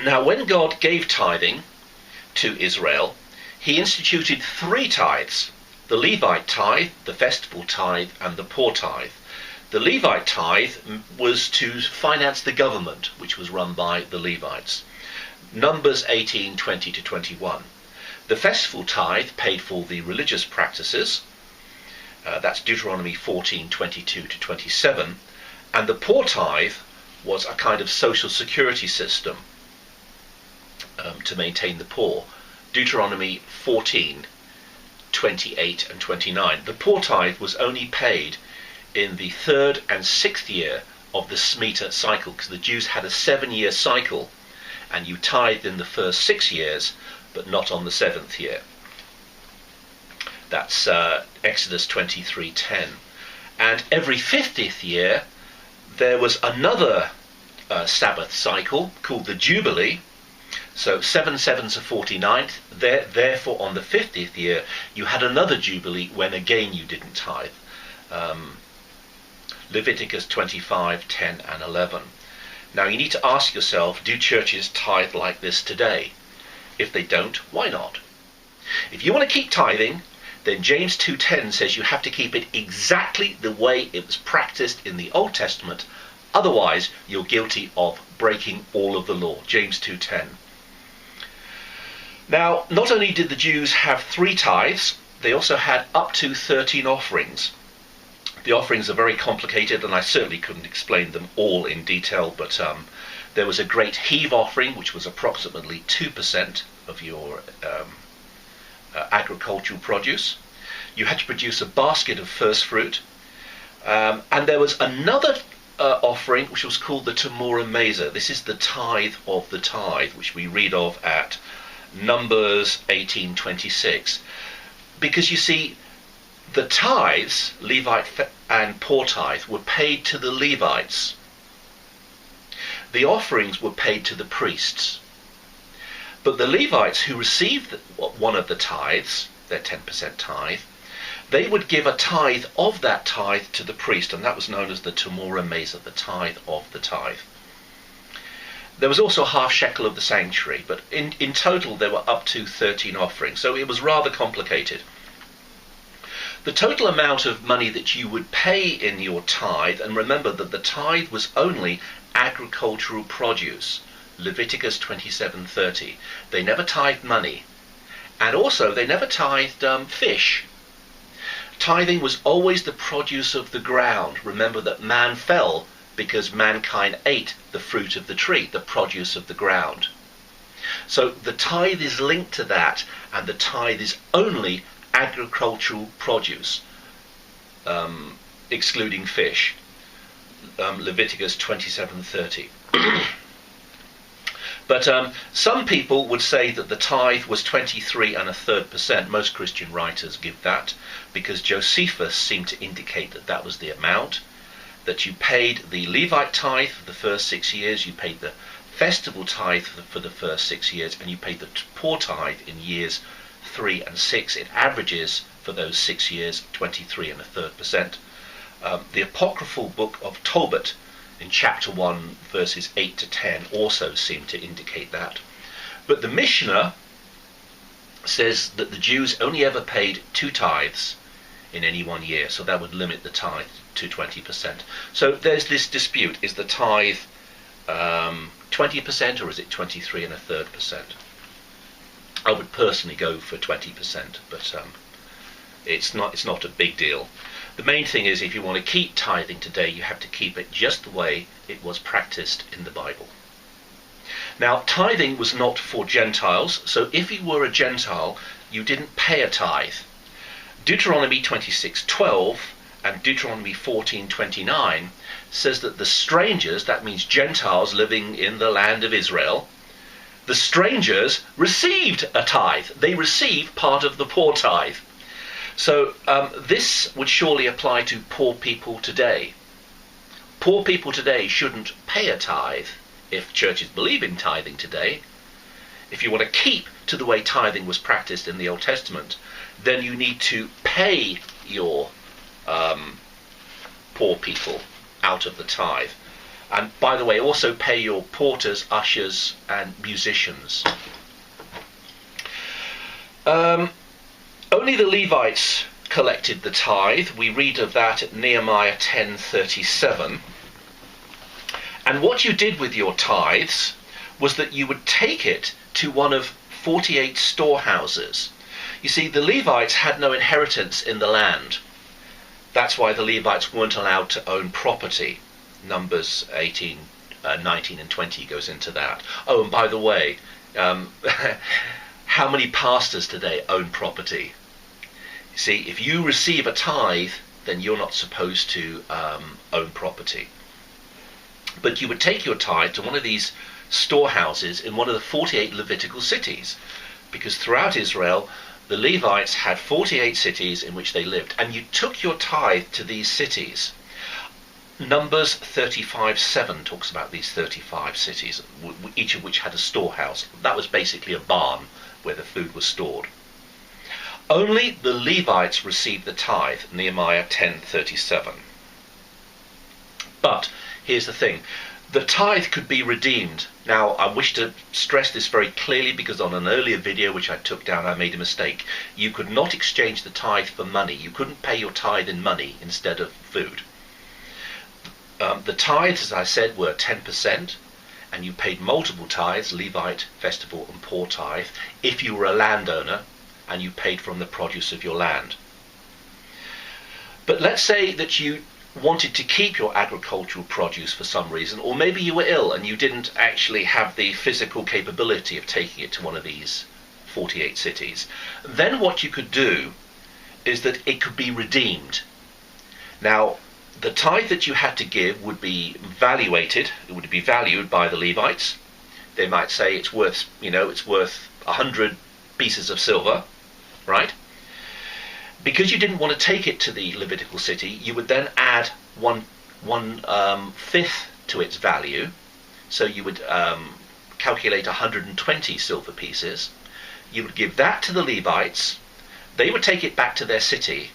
Now, when God gave tithing to Israel, he instituted 3 tithes: the Levite tithe, the festival tithe, and the poor tithe. The Levite tithe was to finance the government, which was run by the Levites. Numbers 18:20 to 21. The festival tithe paid for the religious practices. That's Deuteronomy 14:22 to 27. And the poor tithe was a kind of social security system to maintain the poor. Deuteronomy 14:28 and 29. The poor tithe was only paid in the 3rd and 6th year of the Shemitah cycle, because the Jews had a 7-year cycle, and you tithed in the first 6 years, but not on the 7th year. That's Exodus 23:10. And every 50th year, there was another Sabbath cycle called the Jubilee. So 7 7's a 49th. Therefore, on the 50th year, you had another Jubilee when again you didn't tithe. Leviticus 25:10 and 11. Now you need to ask yourself, do churches tithe like this today? If they don't, why not? If you want to keep tithing, then James 2:10 says you have to keep it exactly the way it was practiced in the Old Testament. Otherwise, you're guilty of breaking all of the law. James 2:10. Now, not only did the Jews have 3 tithes, they also had up to 13 offerings. The offerings are very complicated, and I certainly couldn't explain them all in detail, but there was a great heave offering, which was approximately 2% of your agricultural produce. You had to produce a basket of first fruit, and there was another offering which was called the Tamura Mesa. This is the tithe of the tithe, which we read of at Numbers 18:26. Because you see, the tithes, Levite and poor tithe, were paid to the Levites. The offerings were paid to the priests. But the Levites who received one of the tithes, their 10% tithe, they would give a tithe of that tithe to the priest, and that was known as the Tamura Mesa, the tithe of the tithe. There was also a half shekel of the sanctuary, but in total there were up to 13 offerings, so it was rather complicated. The total amount of money that you would pay in your tithe, and remember that the tithe was only agricultural produce, Leviticus 27:30. They never tithed money, and also they never tithed fish. Tithing was always the produce of the ground. Remember that man fell because mankind ate the fruit of the tree, the produce of the ground. So the tithe is linked to that, and the tithe is only agricultural produce, excluding fish. Leviticus 27:30. But some people would say that the tithe was 23 1/3%. Most Christian writers give that, because Josephus seemed to indicate that that was the amount, that you paid the Levite tithe for the first 6 years, you paid the festival tithe for the first 6 years, and you paid the poor tithe in years 3 and 6. It averages for those 6 years 23 1/3%. The apocryphal book of Tobit in chapter 1 verses 8 to 10 also seem to indicate that. But the Mishnah says that the Jews only ever paid 2 tithes in any 1 year, so that would limit the tithe to 20%. So there's this dispute: is the tithe 20% or is it 23 1/3%? I would personally go for 20%, but it's not a big deal. The main thing is, if you want to keep tithing today, you have to keep it just the way it was practiced in the Bible. Now, tithing was not for Gentiles, so if you were a Gentile, you didn't pay a tithe. Deuteronomy 26:12 and Deuteronomy 14:29 says that the strangers, that means Gentiles living in the land of Israel, the strangers received a tithe. They received part of the poor tithe. So this would surely apply to poor people today. Poor people today shouldn't pay a tithe if churches believe in tithing today. If you want to keep to the way tithing was practiced in the Old Testament, then you need to pay your poor people out of the tithe. And by the way, also pay your porters, ushers, and musicians. Only the Levites collected the tithe. We read of that at Nehemiah 10:37. And what you did with your tithes was that you would take it to one of 48 storehouses. You see, the Levites had no inheritance in the land. That's why the Levites weren't allowed to own property. Numbers 18, 19 and 20 goes into that. Oh, and by the way, how many pastors today own property? You see, if you receive a tithe, then you're not supposed to own property. But you would take your tithe to one of these storehouses in one of the 48 Levitical cities, because throughout Israel, the Levites had 48 cities in which they lived, and you took your tithe to these cities. Numbers 35:7 talks about these 35 cities, each of which had a storehouse. That was basically a barn where the food was stored. Only the Levites received the tithe, Nehemiah 10:37. But here's the thing, the tithe could be redeemed. Now, I wish to stress this very clearly, because on an earlier video which I took down, I made a mistake. You could not exchange the tithe for money. You couldn't pay your tithe in money instead of food. The tithes, as I said, were 10%, and you paid multiple tithes, Levite, festival and poor tithe, if you were a landowner and you paid from the produce of your land. But let's say that you wanted to keep your agricultural produce for some reason, or maybe you were ill and you didn't actually have the physical capability of taking it to one of these 48 cities. Then what you could do is that it could be redeemed. Now, the tithe that you had to give would be valuated, it would be valued by the Levites. They might say it's worth, it's worth 100 pieces of silver, right? Because you didn't want to take it to the Levitical city, you would then add one fifth to its value. So you would calculate 120 silver pieces. You would give that to the Levites. They would take it back to their city,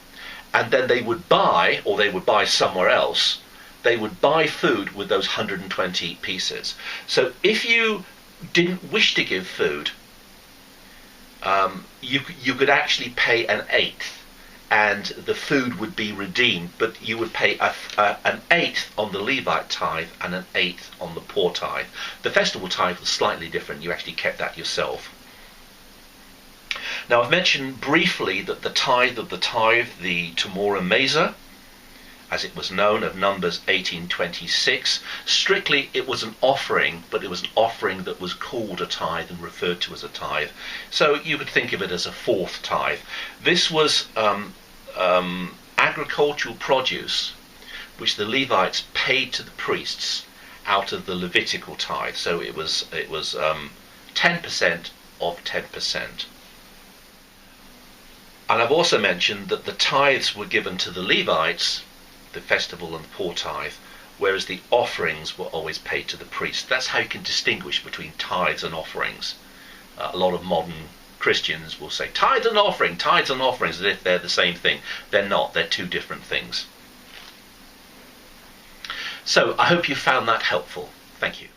and then they would buy, or they would buy somewhere else, they would buy food with those 120 pieces. So if you didn't wish to give food, you could actually pay an eighth, and the food would be redeemed, but you would pay an eighth on the Levite tithe and an eighth on the poor tithe. The festival tithe was slightly different. You actually kept that yourself. Now, I've mentioned briefly that the tithe of the tithe, the Tamora Mesa, as it was known, of Numbers 18:26, strictly it was an offering, but it was an offering that was called a tithe and referred to as a tithe. So you could think of it as a fourth tithe. This was agricultural produce which the Levites paid to the priests out of the Levitical tithe. So it was 10% of 10%. And I've also mentioned that the tithes were given to the Levites, the festival and the poor tithe, whereas the offerings were always paid to the priest. That's how you can distinguish between tithes and offerings. A lot of modern Christians will say tithe and offering, tithes and offerings, as if they're the same thing. They're not. They're two different things. So I hope you found that helpful. Thank you.